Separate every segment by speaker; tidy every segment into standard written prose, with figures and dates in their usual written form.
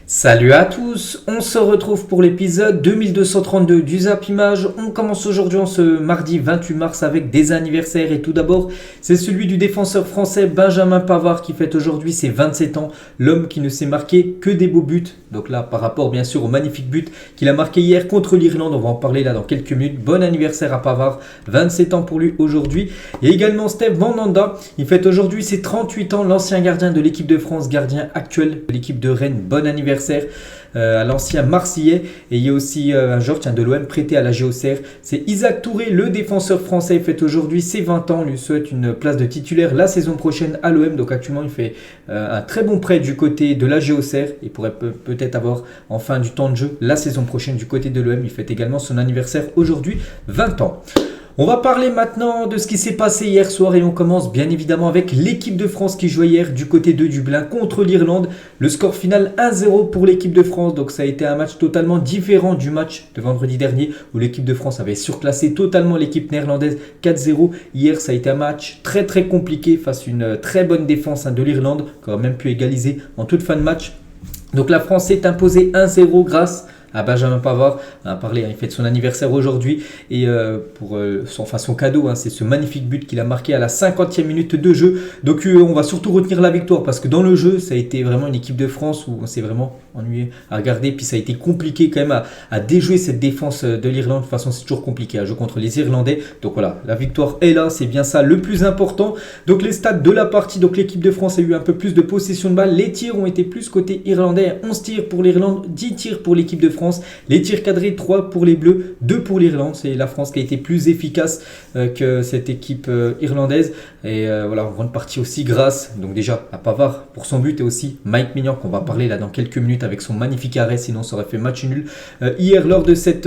Speaker 1: Salut à tous, on se retrouve pour l'épisode 2232 du Zap Image. On commence aujourd'hui en ce mardi 28 mars avec des anniversaires et tout d'abord c'est celui du défenseur français Benjamin Pavard qui fête aujourd'hui ses 27 ans, l'homme qui ne s'est marqué que des beaux buts. Donc là par rapport bien sûr au magnifique but qu'il a marqué hier contre l'Irlande, on va en parler là dans quelques minutes. Bon anniversaire à Pavard, 27 ans pour lui aujourd'hui. Et également Steve Mandanda, il fête aujourd'hui ses 38 ans, l'ancien gardien de l'équipe de France, gardien actuel de l'équipe de Rennes. Bon anniversaire à l'ancien Marseillais. Et il y a aussi un joueur de l'OM prêté à la Géocère. C'est Isaac Touré, le défenseur français. Il fête aujourd'hui ses 20 ans. On lui souhaite une place de titulaire la saison prochaine à l'OM. Donc actuellement, il fait un très bon prêt du côté de la Géocère. Il pourrait peut-être avoir enfin du temps de jeu la saison prochaine du côté de l'OM. Il fête également son anniversaire aujourd'hui, 20 ans. On va parler maintenant de ce qui s'est passé hier soir et on commence bien évidemment avec l'équipe de France qui jouait hier du côté de Dublin contre l'Irlande. Le score final 1-0 pour l'équipe de France, donc ça a été un match totalement différent du match de vendredi dernier où l'équipe de France avait surclassé totalement l'équipe néerlandaise 4-0. Hier ça a été un match très compliqué face à une très bonne défense de l'Irlande qui a même pu égaliser en toute fin de match. Donc la France s'est imposée 1-0 grâce à Benjamin Pavard. On a parlé, il fête son anniversaire aujourd'hui et pour son cadeau, c'est ce magnifique but qu'il a marqué à la 50e minute de jeu. Donc on va surtout retenir la victoire parce que dans le jeu, ça a été vraiment une équipe de France où on s'est vraiment ennuyé à regarder. Puis ça a été compliqué quand même à déjouer cette défense de l'Irlande. De toute façon, c'est toujours compliqué à jouer contre les Irlandais. Donc voilà, la victoire est là, c'est bien ça le plus important. Donc les stats de la partie, donc l'équipe de France a eu un peu plus de possession de balle. Les tirs ont été plus côté irlandais, 11 tirs pour l'Irlande, 10 tirs pour l'équipe de France. Les tirs cadrés, 3 pour les Bleus, 2 pour l'Irlande. C'est la France qui a été plus efficace que cette équipe irlandaise. Et voilà, en grande partie aussi grâce donc déjà à Pavard pour son but et aussi Mike Maignan qu'on va parler là dans quelques minutes avec son magnifique arrêt. Sinon, ça aurait fait match nul hier lors de cette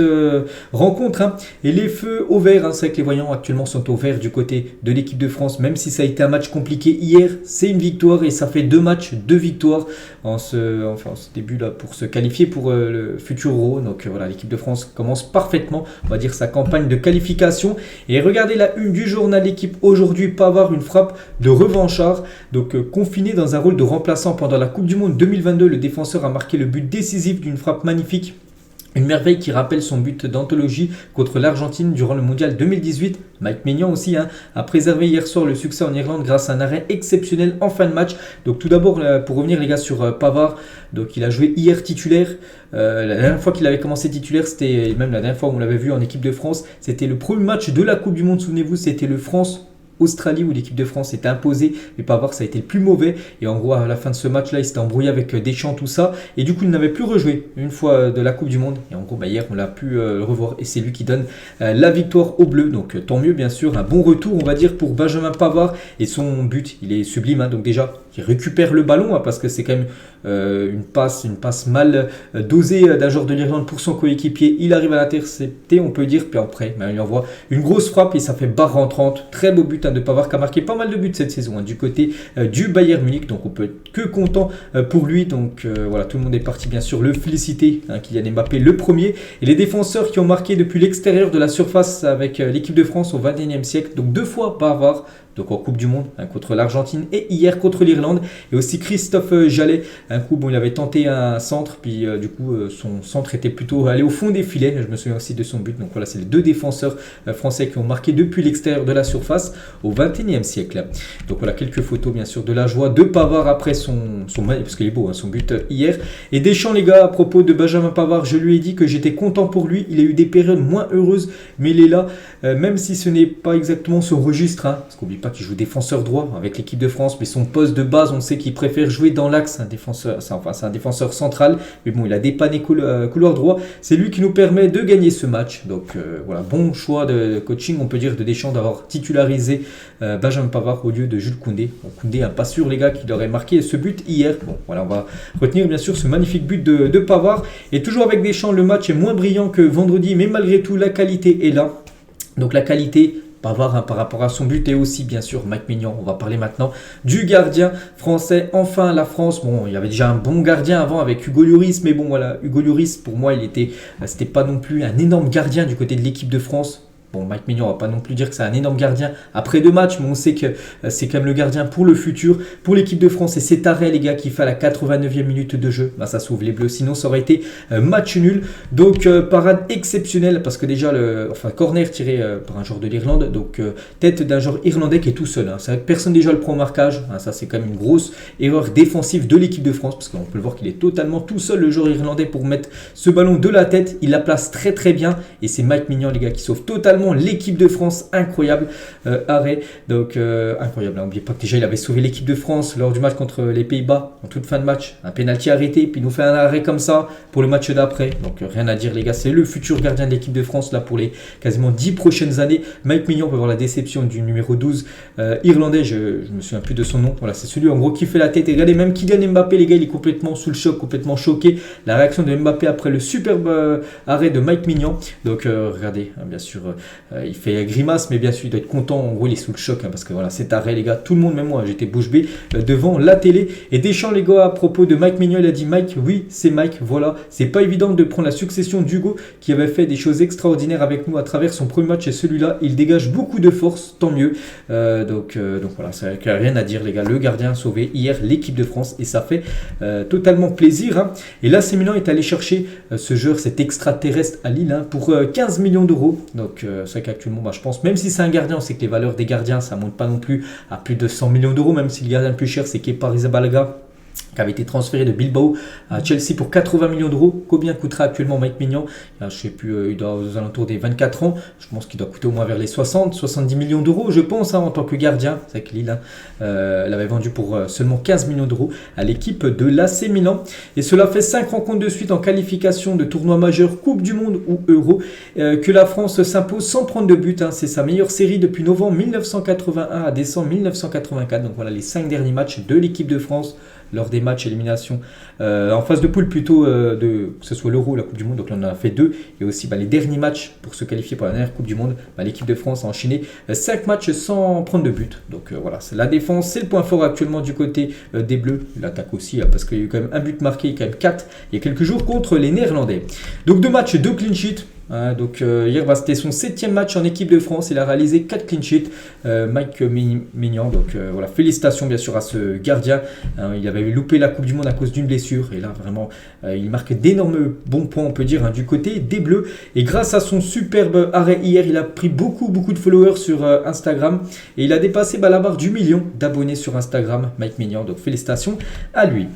Speaker 1: rencontre. Et les feux au vert, c'est vrai que les voyants actuellement sont au vert du côté de l'équipe de France. Même si ça a été un match compliqué hier, c'est une victoire et ça fait 2 matchs, 2 victoires en ce début là pour se qualifier pour le futur Euro. Donc voilà, l'équipe de France commence parfaitement, on va dire, sa campagne de qualification. Et regardez la une du journal L'équipe aujourd'hui, Pavard, une frappe de revanchard. Donc confiné dans un rôle de remplaçant pendant la Coupe du Monde 2022, le défenseur a marqué le but décisif d'une frappe magnifique. Une merveille qui rappelle son but d'anthologie contre l'Argentine durant le mondial 2018. Mike Maignan aussi a préservé hier soir le succès en Irlande grâce à un arrêt exceptionnel en fin de match. Donc tout d'abord pour revenir les gars sur Pavard, donc il a joué hier titulaire. La dernière fois qu'il avait commencé titulaire, c'était même la dernière fois où on l'avait vu en équipe de France, c'était le premier match de la Coupe du Monde, souvenez-vous, c'était le France-Australie où l'équipe de France s'était imposée, mais Pavard ça a été le plus mauvais et en gros à la fin de ce match là il s'était embrouillé avec Deschamps tout ça et du coup il n'avait plus rejoué une fois de la Coupe du Monde et en gros hier on l'a pu le revoir et c'est lui qui donne la victoire aux Bleus, donc tant mieux bien sûr, un bon retour on va dire pour Benjamin Pavard et son but il est sublime, donc déjà il récupère le ballon parce que c'est quand même une passe mal dosée d'un joueur de l'Irlande pour son coéquipier, il arrive à l'intercepter on peut dire, puis après il envoie une grosse frappe et ça fait barre rentrante, très beau but de Pavard qui a marqué pas mal de buts cette saison du côté du Bayern Munich, donc on peut être que content pour lui. Donc voilà, tout le monde est parti bien sûr le féliciter, Kylian Mbappé le premier, et les défenseurs qui ont marqué depuis l'extérieur de la surface avec l'équipe de France au XXIe siècle, donc 2 fois Pavard, donc en Coupe du Monde contre l'Argentine et hier contre l'Irlande, et aussi Christophe Jallet, un coup il avait tenté un centre puis du coup son centre était plutôt allé au fond des filets, je me souviens aussi de son but. Donc voilà, c'est les 2 défenseurs français qui ont marqué depuis l'extérieur de la surface au XXIe siècle. Donc voilà, quelques photos bien sûr de la joie de Pavard après son parce qu'il est beau son but hier. Et Deschamps les gars, à propos de Benjamin Pavard, je lui ai dit que j'étais content pour lui, il a eu des périodes moins heureuses mais il est là, même si ce n'est pas exactement son registre, parce qu'on n'oublie pas qu'il joue défenseur droit avec l'équipe de France, mais son poste de base on sait qu'il préfère jouer dans l'axe, c'est un défenseur central, mais bon il a dépanné couloir droit, c'est lui qui nous permet de gagner ce match. Donc voilà, bon choix de coaching on peut dire de Deschamps d'avoir titularisé Benjamin Pavard au lieu de Jules Koundé. Bon, Koundé pas sûr les gars qu'il aurait marqué ce but hier. Bon voilà, on va retenir bien sûr ce magnifique but de Pavard, et toujours avec Deschamps le match est moins brillant que vendredi, mais malgré tout la qualité est là. Donc la qualité Pavard par rapport à son but, et aussi bien sûr Mike Maignan. On va parler maintenant du gardien français. Enfin la France, bon il y avait déjà un bon gardien avant avec Hugo Lloris, mais bon voilà, Hugo Lloris pour moi c'était pas non plus un énorme gardien du côté de l'équipe de France. Bon, Mike Maignan, on va pas non plus dire que c'est un énorme gardien après 2 matchs, mais on sait que c'est quand même le gardien pour le futur, pour l'équipe de France. Et cet arrêt, les gars, qui fait à la 89e minute de jeu, bah, ça sauve les Bleus. Sinon, ça aurait été match nul. Donc, parade exceptionnelle, parce que déjà, corner tiré par un joueur de l'Irlande. Donc, tête d'un joueur irlandais qui est tout seul. Hein. C'est vrai que personne déjà le prend au marquage. Hein, ça, c'est quand même une grosse erreur défensive de l'équipe de France, parce qu'on peut le voir qu'il est totalement tout seul, le joueur irlandais, pour mettre ce ballon de la tête. Il la place très très bien. Et c'est Mike Maignan, les gars, qui sauve totalement l'équipe de France. Incroyable arrêt. Donc incroyable. N'oubliez pas que déjà il avait sauvé l'équipe de France lors du match contre les Pays-Bas en toute fin de match. Un pénalty arrêté, puis il nous fait un arrêt comme ça pour le match d'après. Donc rien à dire, les gars. C'est le futur gardien de l'équipe de France là pour les quasiment 10 prochaines années. Mike Maignan peut avoir la déception du numéro 12 irlandais. Je me souviens plus de son nom. Voilà, c'est celui en gros qui fait la tête. Et regardez, même Kylian Mbappé, les gars, il est complètement sous le choc, complètement choqué. La réaction de Mbappé après le superbe arrêt de Mike Maignan. Donc regardez, hein, bien sûr. Il fait grimace, mais bien sûr, il doit être content. En gros, il est sous le choc, hein, parce que voilà, cet arrêt, les gars, tout le monde, même moi, j'étais bouche bée devant la télé. Et Deschamps, les gars, à propos de Mike Maignan, il a dit Mike, oui, c'est Mike, voilà. C'est pas évident de prendre la succession d'Hugo, qui avait fait des choses extraordinaires avec nous à travers son premier match. Et celui-là, il dégage beaucoup de force, tant mieux. Donc voilà, ça n'a rien à dire, les gars. Le gardien a sauvé hier l'équipe de France, et ça fait totalement plaisir. Hein. Et là, Milan est allé chercher ce joueur, cet extraterrestre à Lille, hein, pour 15 millions d'euros. Donc, c'est vrai qu'actuellement, je pense, même si c'est un gardien, on sait que les valeurs des gardiens, ça ne monte pas non plus à plus de 100 millions d'euros, même si le gardien le plus cher, c'est Kepa Arrizabalaga, qui avait été transféré de Bilbao à Chelsea pour 80 millions d'euros. Combien coûtera actuellement Mike Maignan? Je ne sais plus, il doit aux alentours des 24 ans. Je pense qu'il doit coûter au moins vers les 70 millions d'euros, je pense, hein, en tant que gardien. C'est vrai que Lille l'avait vendu pour seulement 15 millions d'euros à l'équipe de l'AC Milan. Et cela fait 5 rencontres de suite en qualification de tournoi majeur, Coupe du Monde ou Euro, que la France s'impose sans prendre de but. Hein. C'est sa meilleure série depuis novembre 1981 à décembre 1984. Donc voilà les 5 derniers matchs de l'équipe de France lors des matchs élimination en phase de poule plutôt, que ce soit l'Euro ou la Coupe du Monde. Donc là on en a fait 2, et aussi les derniers matchs pour se qualifier pour la dernière Coupe du Monde. L'équipe de France a enchaîné 5 matchs sans prendre de but. Donc voilà, c'est la défense, c'est le point fort actuellement du côté des Bleus. L'attaque aussi, parce qu'il y a eu quand même un but marqué, quand même 4 il y a quelques jours contre les Néerlandais. Donc 2 matchs, 2 clean sheets. Hein, donc hier c'était son 7e match en équipe de France, il a réalisé 4 clean sheets, Mike Maignan, donc voilà, félicitations bien sûr à ce gardien. Hein, il avait loupé la Coupe du Monde à cause d'une blessure, et là vraiment il marque d'énormes bons points, on peut dire, hein, du côté des Bleus. Et grâce à son superbe arrêt hier, il a pris beaucoup de followers sur Instagram, et il a dépassé la barre du million d'abonnés sur Instagram, Mike Maignan, donc félicitations à lui.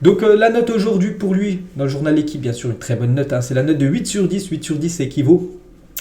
Speaker 1: Donc la note aujourd'hui pour lui dans le journal L'équipe, bien sûr une très bonne note, hein, c'est la note de 8 sur 10. 8 sur 10 équivaut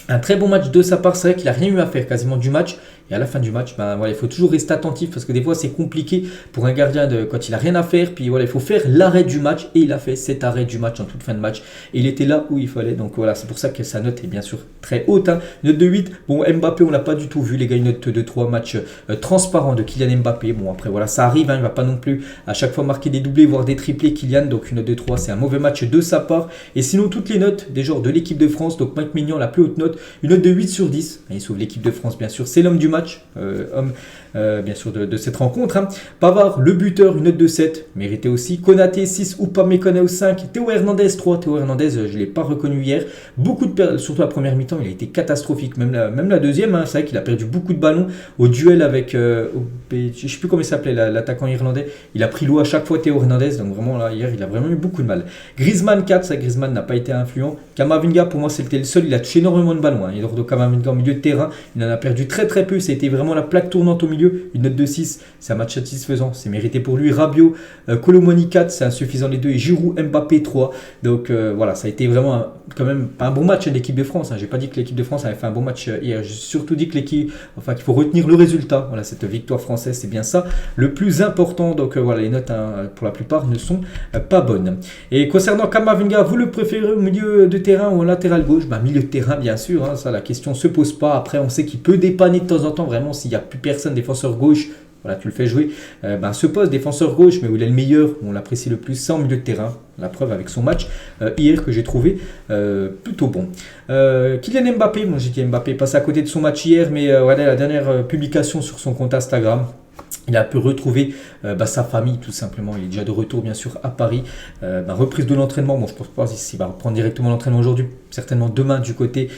Speaker 1: un très bon match de sa part. C'est vrai qu'il n'a rien eu à faire quasiment du match. Et à la fin du match, voilà, il faut toujours rester attentif, parce que des fois c'est compliqué pour un gardien quand il n'a rien à faire. Puis voilà, il faut faire l'arrêt du match, et il a fait cet arrêt du match en toute fin de match. Et il était là où il fallait. Donc voilà, c'est pour ça que sa note est bien sûr très haute. Hein. Note de 8. Bon, Mbappé, on l'a pas du tout vu, les gars. Une note de 3, match transparent de Kylian Mbappé. Bon, après voilà, ça arrive. Hein, il ne va pas non plus à chaque fois marquer des doublés, voire des triplés, Kylian. Donc une note de 3, c'est un mauvais match de sa part. Et sinon, toutes les notes des joueurs de l'équipe de France. Donc Mike Maignan, la plus haute note, une note de 8 sur 10. Il sauve l'équipe de France, bien sûr. C'est l'homme du match. Bien sûr de cette rencontre. Hein. Pavard, le buteur, une note de 7, mérité aussi. Konaté 6, Upamecano 5, Théo Hernandez 3. Théo Hernandez, je ne l'ai pas reconnu hier. Beaucoup de surtout la première mi-temps, il a été catastrophique. Même la deuxième, hein, c'est vrai qu'il a perdu beaucoup de ballons au duel avec, je ne sais plus comment il s'appelait, l'attaquant irlandais. Il a pris l'eau à chaque fois, Théo Hernandez. Donc vraiment, là, hier, il a vraiment eu beaucoup de mal. Griezmann 4, ça, Griezmann n'a pas été influent. Kamavinga, pour moi, c'était le seul. Il a touché énormément de ballons. Hein. Eduardo Camavinga en milieu de terrain, il en a perdu très peu. Ça a été vraiment la plaque tournante au milieu. Une note de 6, c'est un match satisfaisant, c'est mérité pour lui. Rabiot, Colomoni 4, c'est insuffisant les deux. Et Giroud, Mbappé 3. Donc voilà, ça a été vraiment quand même pas un bon match de l'équipe de France. Hein. J'ai pas dit que l'équipe de France avait fait un bon match hier. J'ai surtout dit que qu'il faut retenir le résultat. Voilà, cette victoire française, c'est bien ça le plus important. Donc voilà, les notes, hein, pour la plupart ne sont pas bonnes. Et concernant Kamavinga, vous le préférez au milieu de terrain ou au latéral gauche? Milieu de terrain, bien sûr. Hein, ça, la question se pose pas. Après, on sait qu'il peut dépanner de temps en temps. Vraiment, s'il n'y a plus personne, défenseur gauche, voilà, tu le fais jouer. Ce poste, défenseur gauche, mais où il est le meilleur, où on l'apprécie le plus, c'est en milieu de terrain. La preuve avec son match hier que j'ai trouvé plutôt bon. Kylian Mbappé, moi j'ai dit Mbappé passe à côté de son match hier, mais voilà la dernière publication sur son compte Instagram. Il a un peu retrouvé sa famille tout simplement. Il est déjà de retour bien sûr à Paris. Reprise de l'entraînement. Bon, je ne pense pas s'il va reprendre directement l'entraînement aujourd'hui. Certainement demain du côté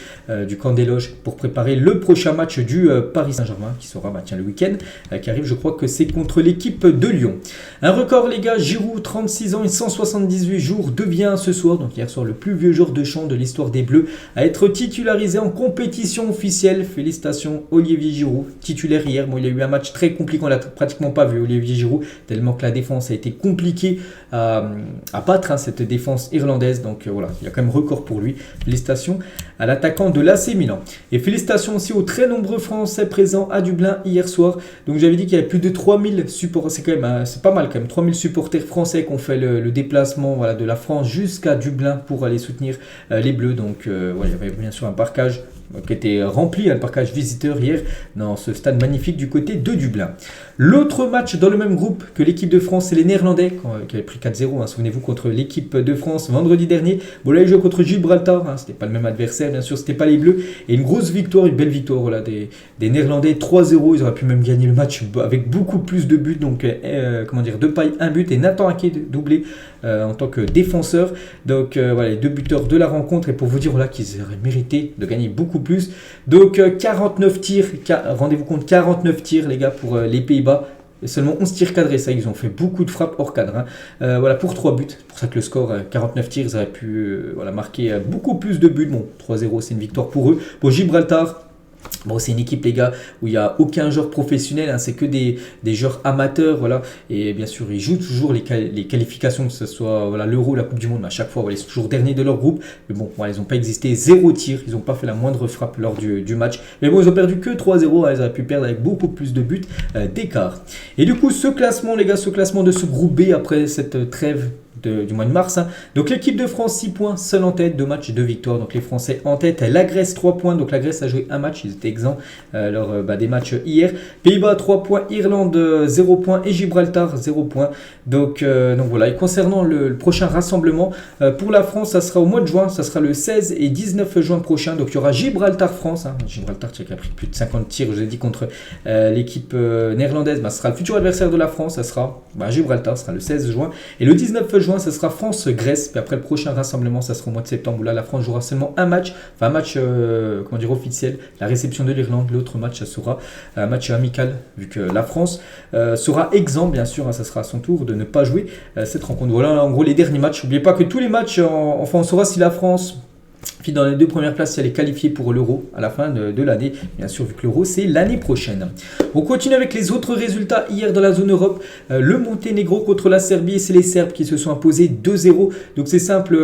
Speaker 1: du camp des loges pour préparer le prochain match du Paris Saint-Germain qui sera le week-end qui arrive. Je crois que c'est contre l'équipe de Lyon. Un record les gars. Giroud, 36 ans et 178 jours devient ce soir, donc hier soir, le plus vieux joueur de champ de l'histoire des Bleus à être titularisé en compétition officielle. Félicitations Olivier Giroud, titulaire hier. Bon, il a eu un match très compliqué. On l'a pratiquement pas vu Olivier Giroud, tellement que la défense a été compliquée à battre, cette défense irlandaise. Donc voilà, il y a quand même record pour lui. Félicitations à l'attaquant de l'AC Milan. Et félicitations aussi aux très nombreux Français présents à Dublin hier soir. Donc j'avais dit qu'il y avait plus de 3000 supporters, c'est pas mal quand même, 3000 supporters français qui ont fait le déplacement de la France jusqu'à Dublin pour aller soutenir les Bleus. Donc il y avait bien sûr un parkage qui était rempli, le parkage visiteur hier dans ce stade magnifique du côté de Dublin. L'autre match dans le même groupe que l'équipe de France, c'est les Néerlandais qui avaient pris 4-0, souvenez-vous, contre l'équipe de France vendredi dernier. Bon là ils jouent contre Gibraltar, c'était pas le même adversaire bien sûr, c'était pas les Bleus, et une grosse victoire, une belle victoire des Néerlandais, 3-0, ils auraient pu même gagner le match avec beaucoup plus de buts, donc Depay un but et Nathan Ake doublé en tant que défenseur. Donc les deux buteurs de la rencontre, et pour vous dire qu'ils auraient mérité de gagner beaucoup plus. Donc 49 tirs, rendez-vous compte, 49 tirs les gars pour les Pays-Bas. Et seulement 11 tirs cadrés, ça ils ont fait beaucoup de frappes hors cadre. Pour 3 buts, c'est pour ça que le score 49 tirs, ils auraient pu marquer beaucoup plus de buts. Bon, 3-0 c'est une victoire pour eux. Pour Gibraltar, bon, c'est une équipe les gars où il n'y a aucun joueur professionnel, c'est que des joueurs amateurs, et bien sûr ils jouent toujours les qualifications, que ce soit l'Euro, la Coupe du Monde, mais à chaque fois ils sont toujours derniers de leur groupe, mais bon ils n'ont pas existé, 0 tir, ils n'ont pas fait la moindre frappe lors du match, mais bon ils ont perdu que 3-0, ils auraient pu perdre avec beaucoup plus de buts d'écart. Et du coup ce classement les gars, ce classement de ce groupe B après cette trêve du mois de mars. Donc l'équipe de France 6 points, seule en tête, 2 matchs, 2 victoires. Donc les Français en tête, la Grèce 3 points. Donc la Grèce a joué un match, ils étaient exempts lors des matchs hier. Pays-Bas 3 points, Irlande 0 points et Gibraltar 0 points. Donc voilà, et concernant le prochain rassemblement, pour la France, ça sera au mois de juin, ça sera le 16 et 19 juin prochain. Donc il y aura Gibraltar-France. Gibraltar qui a pris plus de 50 tirs, je l'ai dit, contre l'équipe néerlandaise. Ce sera le futur adversaire de la France, ça sera Gibraltar, ça sera le 16 juin. Et le 19 juin, ça sera France-Grèce. Puis après le prochain rassemblement, ça sera au mois de septembre où là la France jouera seulement un match, officiel, la réception de l'Irlande. L'autre match, ça sera un match amical vu que la France sera exempt bien sûr, ça sera à son tour de ne pas jouer cette rencontre. Voilà en gros les derniers matchs. N'oubliez pas que tous les matchs, on saura si la France dans les 2 premières places, si elle est qualifiée pour l'Euro à la fin de l'année. Bien sûr, vu que l'Euro, c'est l'année prochaine. On continue avec les autres résultats hier dans la zone Europe. Le Monténégro contre la Serbie, c'est les Serbes qui se sont imposés 2-0. Donc c'est simple,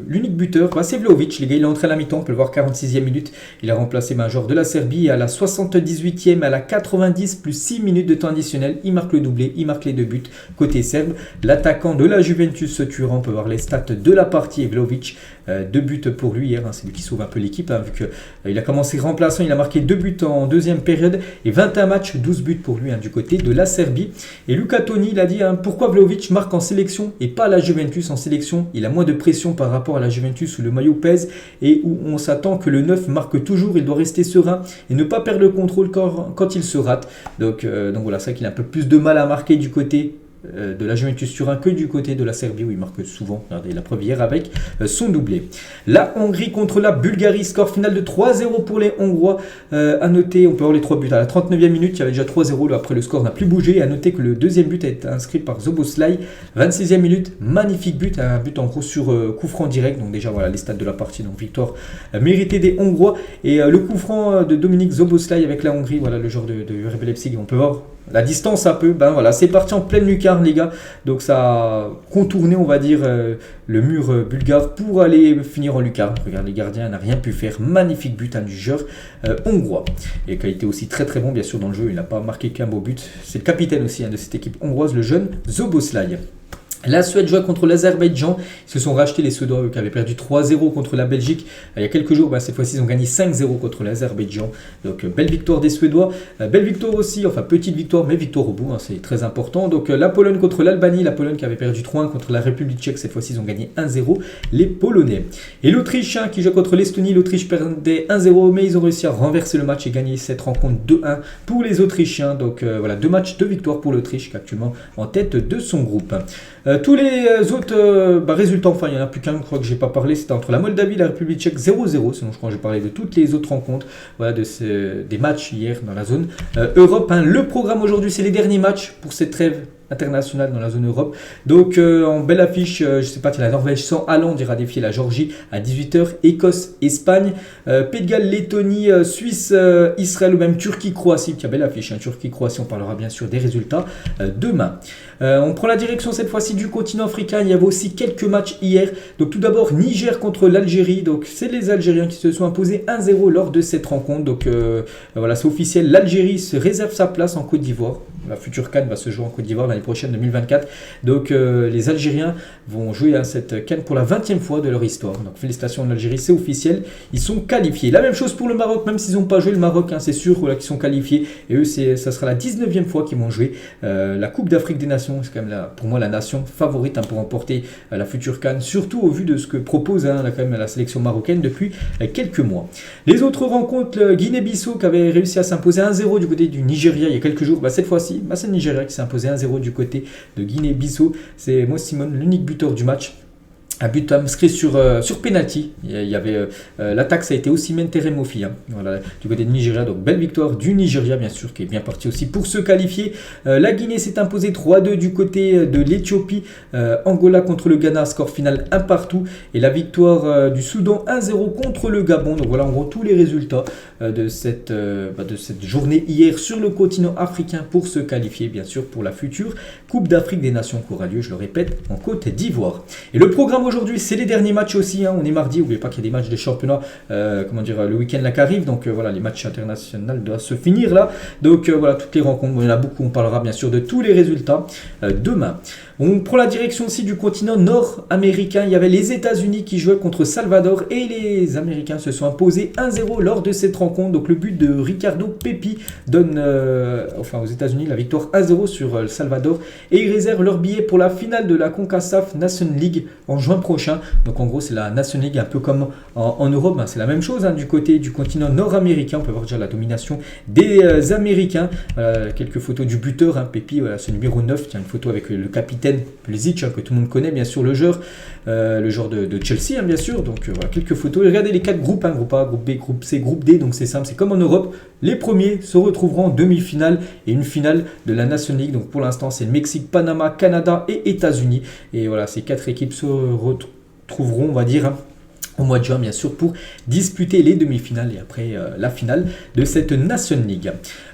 Speaker 1: l'unique buteur, c'est Vlahovic. Les gars, il est entré à la mi-temps, on peut le voir 46e minute. Il a remplacé un joueur de la Serbie à la 78e, à la 90 plus 6 minutes de temps additionnel. Il marque le doublé, il marque les 2 buts côté serbe. L'attaquant de la Juventus Turin, on peut voir les stats de la partie, Vlahovic. 2 buts pour lui hier, c'est lui qui sauve un peu l'équipe, vu qu'il a commencé remplaçant, il a marqué 2 buts en deuxième période et 21 matchs, 12 buts pour lui du côté de la Serbie. Et Luca Toni, il a dit pourquoi Vlahovic marque en sélection et pas la Juventus en sélection. Il a moins de pression par rapport à la Juventus où le maillot pèse et où on s'attend que le 9 marque toujours, il doit rester serein et ne pas perdre le contrôle quand il se rate. Donc voilà, c'est vrai qu'il a un peu plus de mal à marquer du côté de la Juventus Turin que du côté de la Serbie où il marque souvent. Regardez la preuve hier avec son doublé. La Hongrie contre la Bulgarie, score final de 3-0 pour les Hongrois. À noter, on peut voir les 3 buts à la 39e minute, il y avait déjà 3-0, après le score n'a plus bougé. À noter que le deuxième but a été inscrit par Szoboszlai, 26e minute, magnifique but, un but en gros sur coup franc direct. Donc déjà voilà les stats de la partie, donc victoire méritée des Hongrois. Et le coup franc de Dominic Szoboszlai avec la Hongrie, voilà le joueur de RB Leipzig, on peut voir la distance un peu, c'est parti en pleine lucarne les gars, donc ça a contourné on va dire le mur bulgare pour aller finir en lucarne. Regarde, les gardiens n'a rien pu faire, magnifique but du joueur hongrois, et qui a été aussi très très bon bien sûr dans le jeu, il n'a pas marqué qu'un beau but, c'est le capitaine aussi de cette équipe hongroise, le jeune Szoboszlai. La Suède jouait contre l'Azerbaïdjan. Ils se sont rachetés, les Suédois, qui avaient perdu 3-0 contre la Belgique il y a quelques jours. Cette fois-ci, ils ont gagné 5-0 contre l'Azerbaïdjan. Donc, belle victoire des Suédois. Belle victoire aussi, enfin petite victoire, mais victoire au bout, c'est très important. Donc, la Pologne contre l'Albanie. La Pologne qui avait perdu 3-1 contre la République tchèque. Cette fois-ci, ils ont gagné 1-0, les Polonais. Et l'Autriche qui joue contre l'Estonie. L'Autriche perdait 1-0, mais ils ont réussi à renverser le match et gagner cette rencontre 2-1 pour les Autrichiens. Donc, voilà, 2 matchs, 2 victoires pour l'Autriche, qui est actuellement en tête de son groupe. Tous les autres résultats, enfin il n'y en a plus qu'un, je crois que j'ai pas parlé, c'était entre la Moldavie et la République tchèque 0-0, sinon je crois que j'ai parlé de toutes les autres rencontres, voilà, des matchs hier dans la zone Europe. Le programme aujourd'hui, c'est les derniers matchs pour cette trêve international dans la zone Europe. Donc en belle affiche, je sais pas, la Norvège sans Haaland ira défier la Géorgie à 18h, Écosse, Espagne, Pays de Galles, Lettonie, Suisse, Israël ou même Turquie, Croatie, qui a belle affiche, Turquie, Croatie, on parlera bien sûr des résultats demain. On prend la direction cette fois-ci du continent africain. Il y avait aussi quelques matchs hier. Donc tout d'abord Niger contre l'Algérie. Donc c'est les Algériens qui se sont imposés 1-0 lors de cette rencontre. Donc voilà, c'est officiel. L'Algérie se réserve sa place en Côte d'Ivoire. La future CAN va se jouer en Côte d'Ivoire l'année prochaine 2024. Donc les Algériens vont jouer à cette CAN pour la 20e fois de leur histoire. Donc félicitations à l'Algérie, c'est officiel. Ils sont qualifiés. La même chose pour le Maroc, même s'ils n'ont pas joué le Maroc, c'est sûr voilà, qu'ils sont qualifiés. Et eux, ça sera la 19e fois qu'ils vont jouer la Coupe d'Afrique des Nations. C'est quand même pour moi la nation favorite pour remporter la future CAN, surtout au vu de ce que propose quand même la sélection marocaine depuis quelques mois. Les autres rencontres, Guinée-Bissau qui avait réussi à s'imposer 1-0 du côté du Nigeria il y a quelques jours. Cette fois-ci, c'est le Nigeria qui s'est imposé 1-0 du côté de Guinée-Bissau. C'est Mo Simon, l'unique buteur du match. Un but inscrit sur penalty. Il y avait l'attaque, ça a été Osimhen Teremofi, voilà, du côté de Nigeria. Donc belle victoire du Nigeria, bien sûr, qui est bien parti aussi pour se qualifier. La Guinée s'est imposée 3-2 du côté de l'Éthiopie. Angola contre le Ghana, score final 1 partout. Et la victoire du Soudan 1-0 contre le Gabon. Donc voilà en gros tous les résultats de cette journée hier sur le continent africain pour se qualifier, bien sûr, pour la future Coupe d'Afrique des Nations qui aura lieu, je le répète, en Côte d'Ivoire. Et le programme aujourd'hui, c'est les derniers matchs aussi. On est mardi, n'oubliez pas qu'il y a des matchs de championnat le week-end là qui arrive. Donc voilà, les matchs internationaux doivent se finir là. Donc voilà, toutes les rencontres. Il y en a beaucoup, on parlera bien sûr de tous les résultats demain. On prend la direction aussi du continent nord-américain. Il y avait les États-Unis qui jouaient contre Salvador et les Américains se sont imposés 1-0 lors de cette rencontre. Donc le but de Ricardo Pepi donne aux États-Unis la victoire 1-0 sur le Salvador et ils réservent leur billet pour la finale de la CONCACAF Nation League en juin prochain. Donc en gros, c'est la Nation League un peu comme en Europe. C'est la même chose du côté du continent nord-américain. On peut voir déjà la domination des Américains. Quelques photos du buteur, Pepi, voilà, ce numéro 9. Tiens, une photo avec le capitaine Pulisic, que tout le monde connaît, bien sûr, le joueur de Chelsea, bien sûr. Donc voilà, quelques photos. Et regardez les 4 groupes, groupe A, groupe B, groupe C, groupe D. Donc c'est simple, c'est comme en Europe. Les premiers se retrouveront en demi-finale et une finale de la Nation League. Donc pour l'instant, c'est le Mexique, Panama, Canada et États-Unis. Et voilà, ces 4 équipes se retrouveront, on va dire, au mois de juin, bien sûr, pour disputer les demi-finales et après la finale de cette Nation League.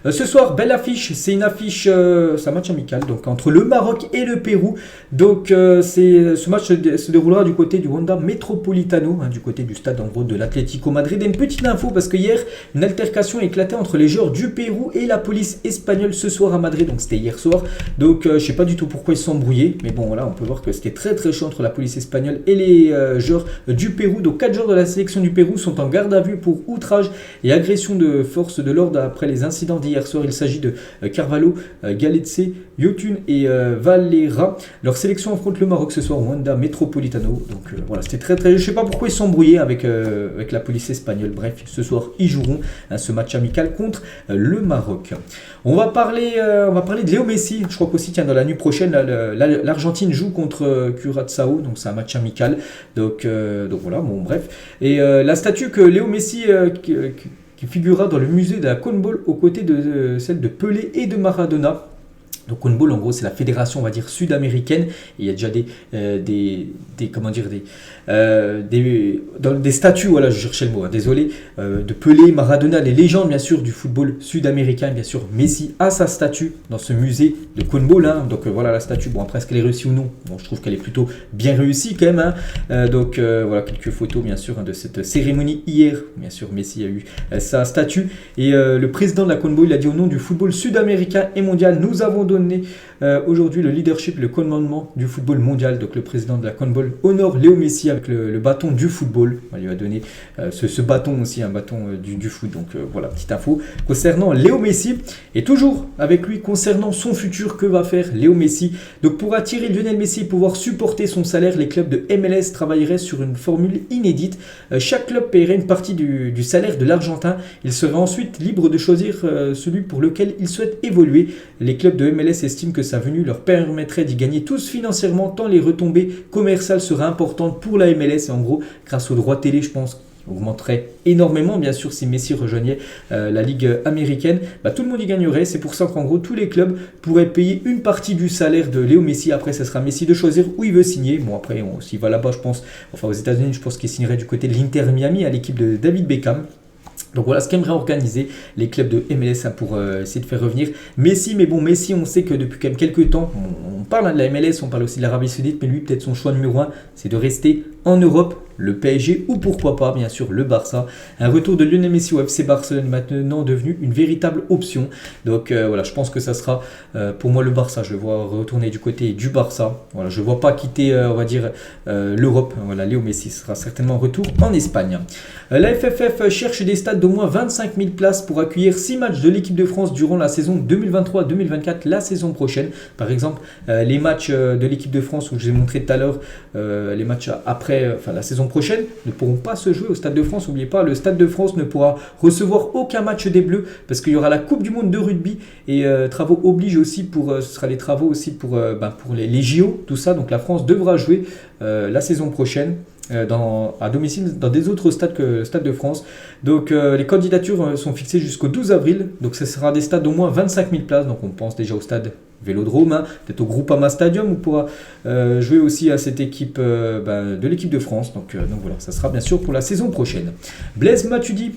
Speaker 1: Ce soir, belle affiche, c'est une affiche, c'est un match amical donc entre le Maroc et le Pérou. Donc ce match se déroulera du côté du Wanda Metropolitano, du côté du stade en gros de l'Atlético Madrid. Et une petite info parce que hier, une altercation a éclaté entre les joueurs du Pérou et la police espagnole ce soir à Madrid. Donc c'était hier soir. Donc je sais pas du tout pourquoi ils se sont embrouillés, mais bon voilà, on peut voir que c'était très très chaud entre la police espagnole et les joueurs du Pérou. Donc 4 joueurs de la sélection du Pérou sont en garde à vue pour outrage et agression de force de l'ordre après les incidents d'hier soir. Il s'agit de Carvalho, Galetse, Yotun et Valera. Leur sélection affronte le Maroc ce soir au Wanda Metropolitano. Donc voilà, c'était très très... Je ne sais pas pourquoi ils sont embrouillés avec la police espagnole. Bref, ce soir, ils joueront ce match amical contre le Maroc. On va parler de Léo Messi. Je crois qu'aussi, dans la nuit prochaine, l'Argentine joue contre Curaçao. Donc c'est un match amical. Donc voilà, bon bref. Et la statue que Léo Messi... qui figurera dans le musée de la CONMEBOL aux côtés de celle de Pelé et de Maradona. Donc CONMEBOL, en gros, c'est la fédération, on va dire, sud-américaine. Et il y a déjà des statues, voilà, je cherchais le mot, désolé, de Pelé, Maradona, les légendes, bien sûr, du football sud-américain. Bien sûr, Messi a sa statue dans ce musée de CONMEBOL. Donc voilà la statue. Bon, après, est-ce qu'elle est réussie ou non? Bon, je trouve qu'elle est plutôt bien réussie quand même. Donc voilà, quelques photos, bien sûr, de cette cérémonie hier. Bien sûr, Messi a eu sa statue. Et le président de la CONMEBOL, il a dit au nom du football sud-américain et mondial, nous avons donné donné aujourd'hui le leadership, le commandement du football mondial. Donc le président de la CONMEBOL honore Léo Messi avec le bâton du football. Il lui a donné ce bâton aussi, un bâton du foot. Donc voilà, petite info concernant Léo Messi. Et toujours avec lui concernant son futur, que va faire Léo Messi? Donc pour attirer Lionel Messi et pouvoir supporter son salaire, les clubs de MLS travailleraient sur une formule inédite. Chaque club paierait une partie du salaire de l'Argentin. Il serait ensuite libre de choisir celui pour lequel il souhaite évoluer. Les clubs de MLS estiment que sa venue leur permettrait d'y gagner tous financièrement, tant les retombées commerciales seraient importantes pour la MLS. Et en gros, grâce aux droits télé, je pense augmenterait énormément, bien sûr, si Messi rejoignait la Ligue américaine, tout le monde y gagnerait. C'est pour ça qu'en gros tous les clubs pourraient payer une partie du salaire de Léo Messi. Après, ce sera Messi de choisir où il veut signer. Bon, après, s'il va là-bas, je pense, enfin aux États-Unis, je pense qu'il signerait du côté de l'Inter Miami à l'équipe de David Beckham. Donc voilà ce qu'aimeraient organiser les clubs de MLS pour essayer de faire revenir Messi. Mais bon, Messi, on sait que depuis quand même quelques temps, on parle de la MLS, on parle aussi de l'Arabie Saoudite, mais lui, peut-être son choix numéro 1, c'est de rester en Europe, le PSG ou pourquoi pas, bien sûr, le Barça. Un retour de Lionel Messi au FC Barcelone est maintenant devenu une véritable option. Donc voilà, je pense que ça sera pour moi le Barça. Je le vois retourner du côté du Barça. Voilà, je ne vois pas quitter, on va dire, l'Europe. Voilà, Léo Messi sera certainement en retour en Espagne. La FFF cherche des stades d'au moins 25 000 places pour accueillir 6 matchs de l'équipe de France durant la saison 2023-2024, la saison prochaine. Par exemple, les matchs de l'équipe de France, où je vous ai montré tout à l'heure, les matchs après, la saison prochaine, ne pourront pas se jouer au Stade de France. N'oubliez pas, le Stade de France ne pourra recevoir aucun match des Bleus parce qu'il y aura la Coupe du Monde de rugby et travaux obligent aussi ce sera les travaux aussi pour les JO, tout ça. Donc la France devra jouer la saison prochaine à domicile dans des autres stades que le Stade de France. Donc les candidatures sont fixées jusqu'au 12 avril. Donc ce sera des stades d'au moins 25 000 places. Donc on pense déjà au stade Vélodrome, peut-être au Groupama Stadium, où on pourra jouer aussi à cette équipe de l'équipe de France. Donc voilà, ça sera bien sûr pour la saison prochaine. Blaise Matuidi,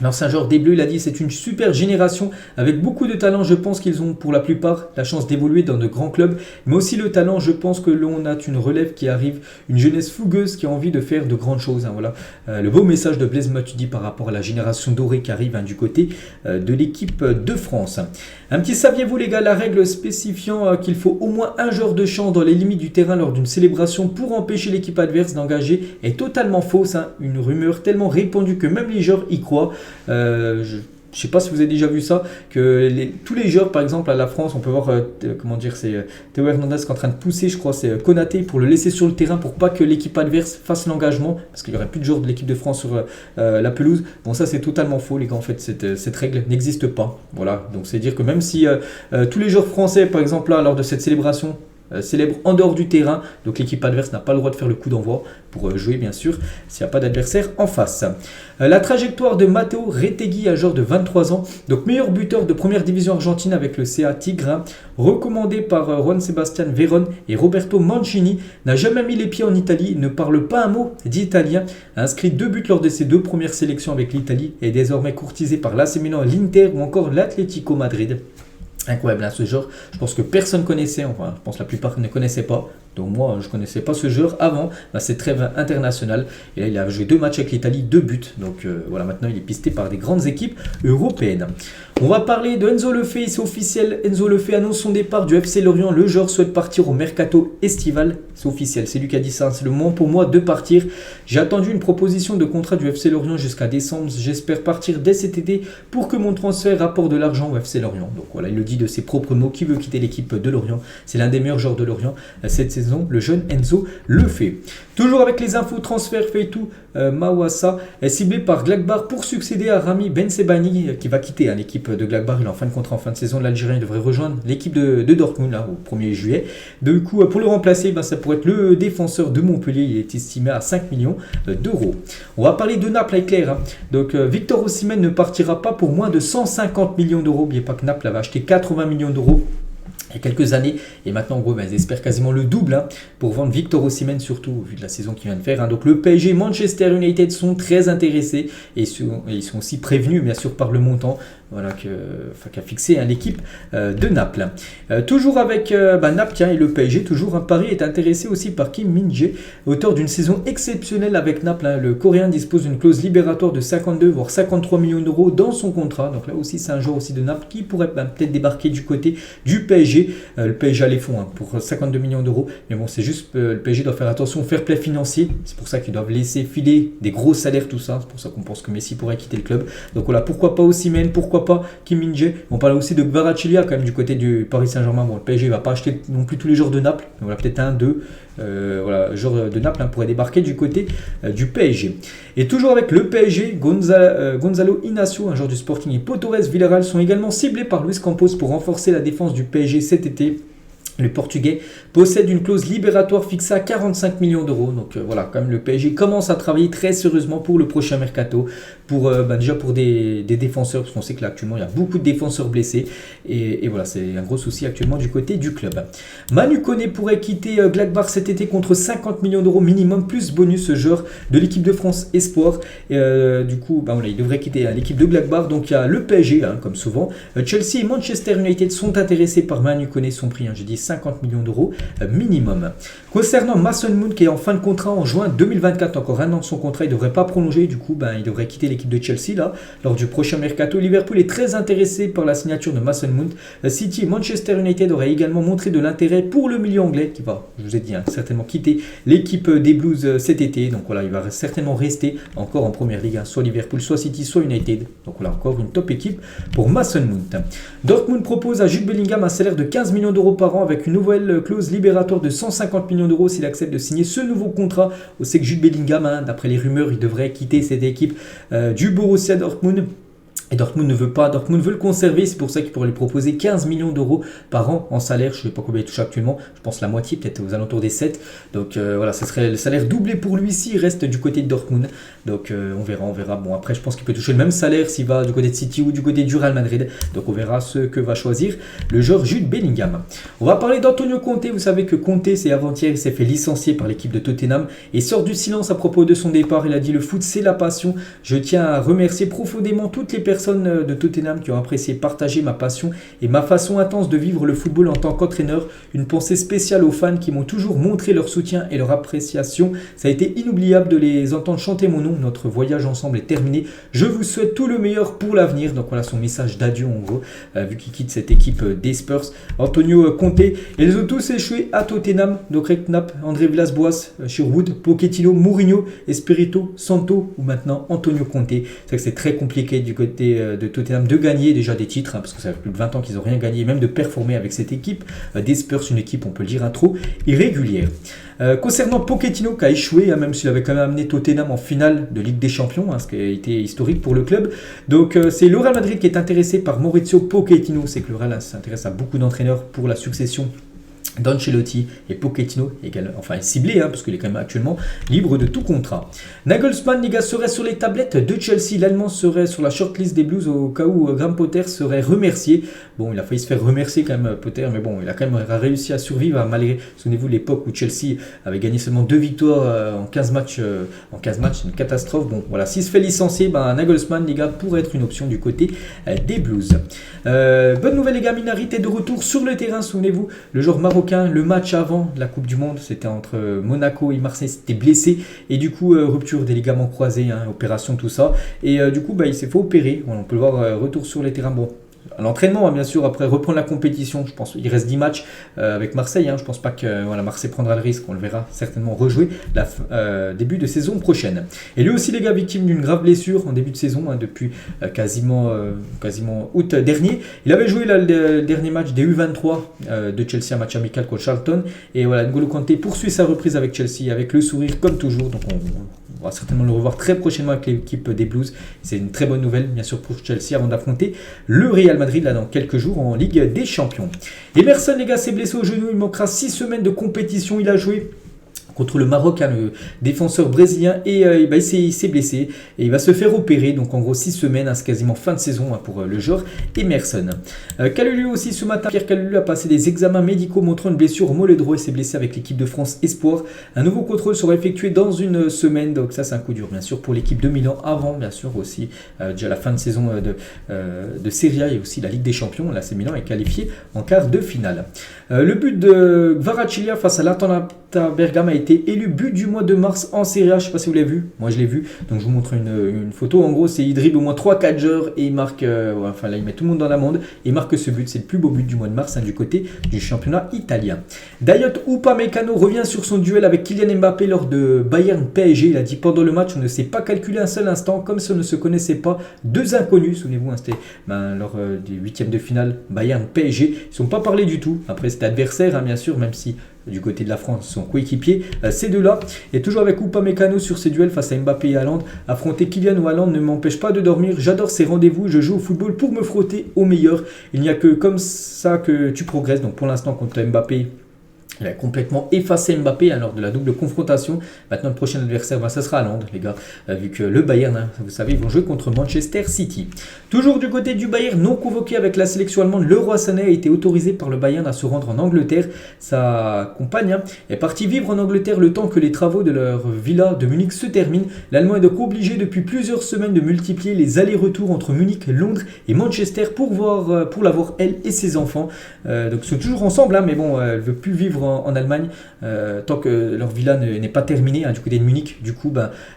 Speaker 1: l'ancien joueur des Bleus, il a dit: c'est une super génération avec beaucoup de talent. Je pense qu'ils ont pour la plupart la chance d'évoluer dans de grands clubs, mais aussi le talent. Je pense que l'on a une relève qui arrive, une jeunesse fougueuse qui a envie de faire de grandes choses. Voilà le beau message de Blaise Matuidi par rapport à la génération dorée qui arrive du côté de l'équipe de France. Un petit saviez-vous les gars, la règle spécifiant qu'il faut au moins un joueur de champ dans les limites du terrain lors d'une célébration pour empêcher l'équipe adverse d'engager est totalement fausse. Une rumeur tellement répandue que même les joueurs y croient. Je ne sais pas si vous avez déjà vu ça, que tous les joueurs, par exemple à la France, on peut voir c'est Théo Hernandez qui est en train de pousser, je crois, c'est Konaté, pour le laisser sur le terrain pour pas que l'équipe adverse fasse l'engagement, parce qu'il n'y aurait plus de joueurs de l'équipe de France sur la pelouse. Bon, ça c'est totalement faux les gars, en fait cette règle n'existe pas. Voilà, donc c'est dire que même si tous les joueurs français, par exemple là, lors de cette célébration, célèbre en dehors du terrain, donc l'équipe adverse n'a pas le droit de faire le coup d'envoi pour jouer bien sûr s'il n'y a pas d'adversaire en face. La trajectoire de Matteo Retegui, un joueur de 23 ans, donc meilleur buteur de première division argentine avec le CA Tigre, recommandé par Juan Sebastian Veron et Roberto Mancini, n'a jamais mis les pieds en Italie, ne parle pas un mot d'italien, a inscrit 2 buts lors de ses 2 premières sélections avec l'Italie et est désormais courtisé par l'AC Milan, l'Inter ou encore l'Atlético Madrid. Incroyable ce joueur, je pense que personne connaissait, enfin je pense que la plupart ne connaissaient pas, donc moi je ne connaissais pas ce joueur avant cette trêve internationale, et là il a joué 2 matchs avec l'Italie, 2 buts, donc voilà, maintenant il est pisté par des grandes équipes européennes. On va parler de Enzo Lefebvre, c'est officiel, Enzo Lefebvre annonce son départ du FC Lorient, le joueur souhaite partir au mercato estival, c'est officiel, c'est lui qui a dit ça, c'est le moment pour moi de partir, j'ai attendu une proposition de contrat du FC Lorient jusqu'à décembre, j'espère partir dès cet été pour que mon transfert rapporte de l'argent au FC Lorient, donc voilà, il le dit de ses propres mots, qui veut quitter l'équipe de Lorient, c'est l'un des meilleurs joueurs de Lorient cette saison, le jeune Enzo Lefebvre. Toujours avec les infos transferts, Feitou Mawassa est ciblé par Gladbach pour succéder à Rami Bensebaini qui va quitter l'équipe de Gladbach, il est en fin de contrat en fin de saison, l'Algérien devrait rejoindre l'équipe de Dortmund là, au 1er juillet. Du coup, pour le remplacer, ça pourrait être le défenseur de Montpellier, il est estimé à 5 millions d'euros. On va parler de Naples avec Claire. Donc Victor Osimhen ne partira pas pour moins de 150 millions d'euros, n'oubliez pas que Naples avait acheté 80 millions d'euros il y a quelques années, et maintenant en gros ils espèrent quasiment le double pour vendre Victor Osimhen, surtout vu de la saison qu'il vient de faire. Donc le PSG et Manchester United sont très intéressés et ils sont aussi prévenus bien sûr par le montant. voilà, qu'a fixé l'équipe de Naples. Toujours avec Naples et le PSG, toujours Paris est intéressé aussi par Kim Min-jae, auteur d'une saison exceptionnelle avec Naples. Le Coréen dispose d'une clause libératoire de 52 voire 53 millions d'euros dans son contrat. Donc là aussi, c'est un joueur aussi de Naples qui pourrait peut-être débarquer du côté du PSG. Le PSG a les fonds pour 52 millions d'euros. Mais bon, c'est juste le PSG doit faire attention au fair play financier. C'est pour ça qu'ils doivent laisser filer des gros salaires, tout ça. C'est pour ça qu'on pense que Messi pourrait quitter le club. Donc voilà, pourquoi pas Osimhen, pourquoi pas Kim Min-jae. On parle aussi de Kvaratskhelia quand même du côté du Paris Saint-Germain. Bon, le PSG ne va pas acheter non plus tous les joueurs de Naples. Mais voilà, peut-être un, deux. Voilà, joueur de Naples pourrait débarquer du côté du PSG. Et toujours avec le PSG, Gonzalo Inacio, un joueur du Sporting, et Pau Torres Villarreal sont également ciblés par Luis Campos pour renforcer la défense du PSG cet été. Le Portugais possède une clause libératoire fixée à 45 millions d'euros. Donc voilà, quand même le PSG commence à travailler très sérieusement pour le prochain mercato. Déjà pour des défenseurs, parce qu'on sait que là actuellement il y a beaucoup de défenseurs blessés. Et voilà, c'est un gros souci actuellement du côté du club. Manu Koné pourrait quitter Gladbach cet été contre 50 millions d'euros minimum, plus bonus, ce joueur de l'équipe de France Espoir. Du coup, voilà, il devrait quitter l'équipe de Gladbach. Donc il y a le PSG, comme souvent. Chelsea et Manchester United sont intéressés par Manu Koné. Son prix, j'ai dit 50 millions d'euros minimum. Concernant Mason Mount qui est en fin de contrat en juin 2024, encore un an de son contrat, il ne devrait pas prolonger, du coup il devrait quitter l'équipe de Chelsea là, lors du prochain mercato. Liverpool est très intéressé par la signature de Mason Mount. City et Manchester United auraient également montré de l'intérêt pour le milieu anglais qui va, je vous ai dit, certainement quitter l'équipe des Blues cet été. Donc voilà, il va certainement rester encore en première ligue, soit Liverpool, soit City, soit United. Donc voilà, encore une top équipe pour Mason Mount. Dortmund propose à Jude Bellingham un salaire de 15 millions d'euros par an avec une nouvelle clause libératoire de 150 millions d'euros s'il accepte de signer ce nouveau contrat. On sait que Jude Bellingham, d'après les rumeurs, il devrait quitter cette équipe du Borussia Dortmund. Et Dortmund ne veut pas, Dortmund veut le conserver, c'est pour ça qu'il pourrait lui proposer 15 millions d'euros par an en salaire. Je ne sais pas combien il touche actuellement, je pense la moitié, peut-être aux alentours des 7. Donc voilà, ce serait le salaire doublé pour lui s'il reste du côté de Dortmund. Donc on verra. Bon, après je pense qu'il peut toucher le même salaire s'il va du côté de City ou du côté du Real Madrid. Donc on verra ce que va choisir le joueur Jude Bellingham. On va parler d'Antonio Conte. Vous savez que Conte, c'est avant-hier, il s'est fait licencier par l'équipe de Tottenham et sort du silence à propos de son départ. Il a dit: le foot c'est la passion. Je tiens à remercier profondément toutes les personnes de Tottenham qui ont apprécié partager ma passion et ma façon intense de vivre le football en tant qu'entraîneur. Une pensée spéciale aux fans qui m'ont toujours montré leur soutien et leur appréciation. Ça a été inoubliable de les entendre chanter mon nom. Notre voyage ensemble est terminé. Je vous souhaite tout le meilleur pour l'avenir. Donc voilà son message d'adieu en gros, vu qu'il quitte cette équipe des Spurs. Antonio Conte, et les ont tous échoué à Tottenham. Donc Redknapp, André Villas-Boas, Sherwood, Pochettino, Mourinho, Espirito Santo ou maintenant Antonio Conte. C'est vrai que c'est très compliqué du côté de Tottenham de gagner déjà des titres, parce que ça fait plus de 20 ans qu'ils n'ont rien gagné, même de performer avec cette équipe des Spurs, une équipe, on peut le dire, trop irrégulière. Concernant Pochettino qui a échoué, même s'il avait quand même amené Tottenham en finale de Ligue des Champions, ce qui a été historique pour le club. Donc c'est le Real Madrid qui est intéressé par Mauricio Pochettino. C'est que le Real s'intéresse à beaucoup d'entraîneurs pour la succession d'Ancelotti et Pochettino est ciblé, parce qu'il est quand même actuellement libre de tout contrat. Nagelsmann, les gars, serait sur les tablettes de Chelsea. L'Allemand serait sur la shortlist des Blues au cas où Graham Potter serait remercié. Bon, il a failli se faire remercier quand même, Potter, mais bon, il a quand même réussi à survivre malgré, souvenez-vous, l'époque où Chelsea avait gagné seulement 2 victoires en 15 matchs. C'est une catastrophe. Bon, voilà, s'il se fait licencier, Nagelsmann, les gars, pourrait être une option du côté des Blues. Bonne nouvelle, les gars, Minarrit est de retour sur le terrain, souvenez-vous, le joueur marocain. Le match avant la Coupe du Monde, c'était entre Monaco et Marseille, c'était blessé et du coup rupture des ligaments croisés, opération, tout ça. Et du coup il s'est fait opérer. On peut le voir retour sur les terrains. Bon, à l'entraînement, bien sûr, après reprendre la compétition. Je pense qu'il reste 10 matchs avec Marseille. Je pense pas que Marseille prendra le risque. On le verra certainement rejouer début de saison prochaine. Et lui aussi, les gars, victime d'une grave blessure en début de saison, depuis quasiment août dernier. Il avait joué le dernier match des U23 de Chelsea, un match amical contre Charlton. Et voilà, N'Golo Kanté poursuit sa reprise avec Chelsea avec le sourire comme toujours. Donc on va certainement le revoir très prochainement avec l'équipe des Blues. C'est une très bonne nouvelle, bien sûr, pour Chelsea avant d'affronter le Real Madrid là dans quelques jours en Ligue des Champions. Emerson, les gars, s'est blessé au genou. Il manquera 6 semaines de compétition. Il a joué contre le Maroc, hein, le défenseur brésilien, et il s'est blessé et il va se faire opérer, donc en gros 6 semaines, hein, c'est quasiment fin de saison, hein, pour le joueur Emerson. Kalulu aussi ce matin, Pierre Kalulu a passé des examens médicaux montrant une blessure au mollet droit et s'est blessé avec l'équipe de France Espoir. Un nouveau contrôle sera effectué dans une semaine, donc ça c'est un coup dur bien sûr pour l'équipe de Milan, avant bien sûr aussi déjà la fin de saison de Serie A et aussi la Ligue des Champions. Là c'est Milan est qualifié en quart de finale. Le but de Kvaratskhelia face à l'Atalanta Bergame a été élu but du mois de mars en Serie A. Je ne sais pas si vous l'avez vu, moi je l'ai vu, donc je vous montre une photo. En gros, il dribble au moins 3-4 joueurs et il marque, enfin là il met tout le monde dans l'amende et il marque ce but. C'est le plus beau but du mois de mars, hein, du côté du championnat italien. Dayot Upamecano revient sur son duel avec Kylian Mbappé lors de Bayern PSG. Il a dit pendant le match, on ne s'est pas calculé un seul instant, comme si on ne se connaissait pas. Deux inconnus, souvenez-vous, hein, c'était lors des huitièmes de finale Bayern PSG. Ils ne sont pas parlé du tout. Après c'était adversaire, hein, bien sûr, même si du côté de la France, son coéquipier, ces deux-là. Et toujours avec Upamecano sur ces duels face à Mbappé et Haaland. Affronter Kylian ou Haaland ne m'empêche pas de dormir. J'adore ces rendez-vous. Je joue au football pour me frotter au meilleur. Il n'y a que comme ça que tu progresses. Donc pour l'instant, contre Mbappé, il a complètement effacé Mbappé, hein, lors de la double confrontation. Maintenant, le prochain adversaire, ça sera Haaland, les gars. Vu que le Bayern, hein, vous savez, ils vont jouer contre Manchester City. Toujours du côté du Bayern, non convoqué avec la sélection allemande, Leroy Sané a été autorisé par le Bayern à se rendre en Angleterre. Sa compagne, hein, est partie vivre en Angleterre le temps que les travaux de leur villa de Munich se terminent. L'Allemand est donc obligé depuis plusieurs semaines de multiplier les allers-retours entre Munich, Londres et Manchester pour la voir elle et ses enfants. Donc ils sont toujours ensemble, hein, mais bon, elle ne veut plus vivre en Allemagne tant que leur villa n'est pas terminée, hein, du côté de Munich. Du coup,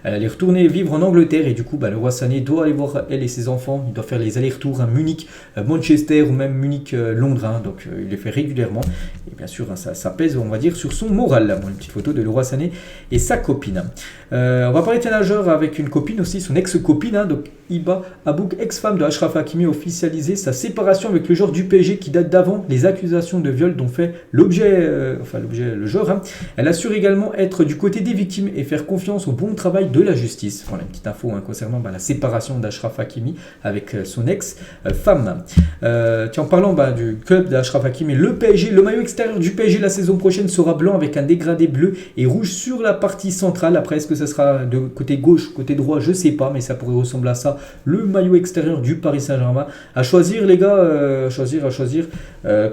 Speaker 1: elle allait retourner vivre en Angleterre et du coup, le roi Sané doit aller voir elle et ses enfants. Il doit faire les allers-retours, hein, Munich, Manchester ou même Munich, Londres. Hein, donc il les fait régulièrement et bien sûr, hein, ça pèse, on va dire, sur son moral. Là. Bon, une petite photo de Leroy Sané et sa copine. On va parler de nageur avec une copine aussi, son ex-copine. Hein, donc Iba Abouk, ex-femme de Achraf Hakimi, a officialisé sa séparation avec le joueur du PSG qui date d'avant les accusations de viol dont fait l'objet, le joueur. Hein. Elle assure également être du côté des victimes et faire confiance au bon travail de la justice. Voilà une petite info, hein, concernant la séparation d'Achraf Hakimi avec son ex-femme. En parlant du club d'Achraf Hakimi, le PSG, le maillot extérieur du PSG la saison prochaine sera blanc avec un dégradé bleu et rouge sur la partie centrale. Après, est-ce que ça sera de côté gauche, côté droit, je sais pas, mais ça pourrait ressembler à ça. Le maillot extérieur du Paris Saint-Germain. À choisir, les gars, à choisir.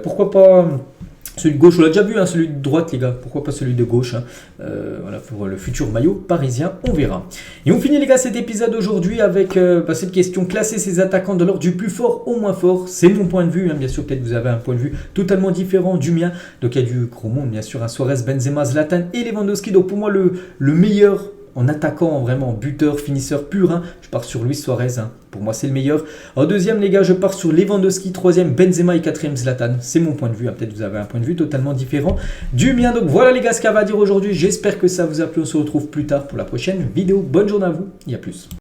Speaker 1: Pourquoi pas celui de gauche, on l'a déjà vu, hein, celui de droite, les gars. Pourquoi pas celui de gauche, hein. Voilà, pour le futur maillot parisien, on verra. Et on finit, les gars, cet épisode aujourd'hui avec cette question. Classer ses attaquants de l'ordre du plus fort au moins fort. C'est mon point de vue, hein. Bien sûr, peut-être vous avez un point de vue totalement différent du mien. Donc il y a du gros monde, bien sûr, un Suarez, Benzema, Zlatan et Lewandowski. Donc pour moi, le meilleur en attaquant, vraiment buteur, finisseur pur, hein, je pars sur Luis Suarez, hein. Pour moi c'est le meilleur. En deuxième, les gars, je pars sur Lewandowski, troisième Benzema et quatrième Zlatan. C'est mon point de vue, hein. Peut-être vous avez un point de vue totalement différent du mien. Donc voilà, les gars, ce qu'il y a à dire aujourd'hui. J'espère que ça vous a plu. On se retrouve plus tard pour la prochaine vidéo. Bonne journée à vous et à plus.